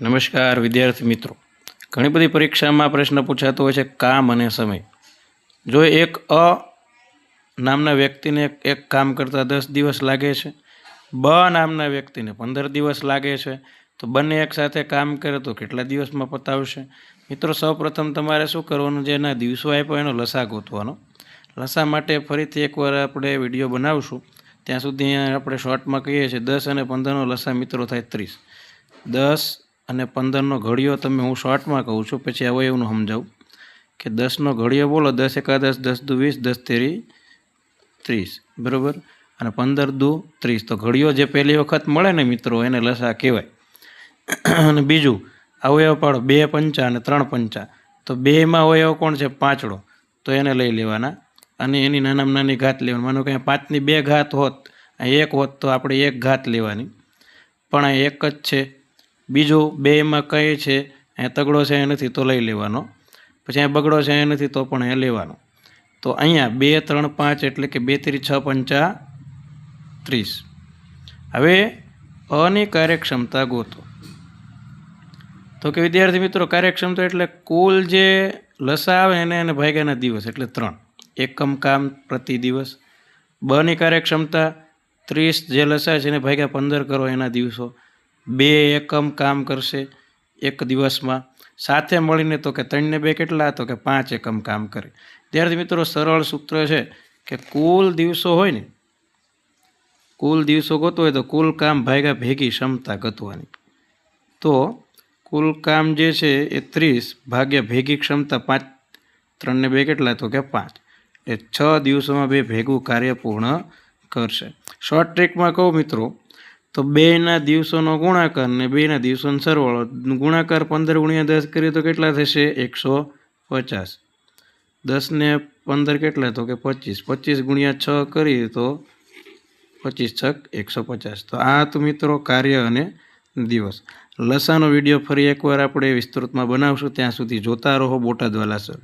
નમસ્કાર વિદ્યાર્થી મિત્રો, ઘણી બધી પરીક્ષામાં પ્રશ્ન પૂછાતો હોય છે કામ અને સમય. જો એક નામના વ્યક્તિને એક કામ કરતાં 10 દિવસ લાગે છે, બ નામના વ્યક્તિને 15 દિવસ લાગે છે, તો બંને એકસાથે કામ કરે તો કેટલા દિવસમાં પતાવશે? મિત્રો, સૌપ્રથમ તમારે શું કરવાનું, જે એના દિવસો આપ્યો એનો લસા ગોતવાનો. લસા માટે ફરીથી એકવાર આપણે વિડીયો બનાવશું. ત્યાં સુધી આપણે શોર્ટમાં કહીએ છીએ 10 અને 15નો લસા મિત્રો થાય 30. 10 અને 15નો ઘડિયો તમે હું શોર્ટમાં કહું છું, પછી અવયવનું સમજાવું કે 10નો ઘડિયો બોલો, 10 એકા 10, 10 દુ 20, 10 તેરી 30, બરાબર. અને 15 દુ 30. તો ઘડિયો જે પહેલી વખત મળે ને મિત્રો, એને લસા કહેવાય. અને બીજું અવયવ પાડો, 2 પંચા અને 3 પંચા. તો બેમાં અવયવ કોણ છે? પાંચડો. તો એને લઈ લેવાના અને એની નાનામાં નાની ઘાત લેવાની. માનો કે 5ની 2 ઘાત હોત, 1 હોત તો આપણે 1 ઘાત લેવાની, પણ આ 1 જ છે. બીજું બેમાં કઈ છે? અહીંયા તગડો છે, એ નથી તો લઈ લેવાનો. પછી અહીંયા બગડો છે, એ નથી તો પણ એ લેવાનો. તો અહીંયા 2, 3, 5 એટલે કે 2 તેરી 6 પંચા 30. હવે અની કાર્યક્ષમતા ગોતો. તો કે વિદ્યાર્થી મિત્રો, કાર્યક્ષમતા એટલે કુલ જે લસા આવે એને ભાગ્યાના દિવસ એટલે 3 એકમ કામ પ્રતિ દિવસ. બની કાર્યક્ષમતા 30 જે લસા છે એને ભાગ્યા 15 કરો એના દિવસો. 2 એકમ કામ કરશે એક દિવસમાં. સાથે મળીને તો કે 3 ને 2 કેટલા? તો કે 5 એકમ કામ કરે. વિદ્યાર્થી મિત્રો, સરળ સૂત્ર છે કે કુલ દિવસો હોય ને, કુલ દિવસો ગોતવો હોય તો કુલ કામ ભાગ્યા ભેગી ક્ષમતા ગોતવાની. તો કુલ કામ જે છે એ 30 ભાગ્યા ભેગી ક્ષમતા 5. 3 ને 2 કેટલા? તો કે 5. એ 6 દિવસોમાં બે ભેગું કાર્ય પૂર્ણ કરશે. શોર્ટ ટ્રીકમાં કહું મિત્રો, તો 2ના દિવસોનો ગુણાકાર ને 2ના દિવસોનો સરવાળો. ગુણાકાર 15 ગુણ્યા 10 કરીએ તો કેટલા થશે? 150. 10 ને 15 કેટલા? તો કે 25. 25 ગુણ્યા 6 કરીએ તો 25 × 150. તો આ તો મિત્રો કાર્ય અને દિવસ. લસાનો વિડીયો ફરી એકવાર આપણે વિસ્તૃતમાં બનાવશું. ત્યાં સુધી જોતા રહો બોટાદ વાલા સર.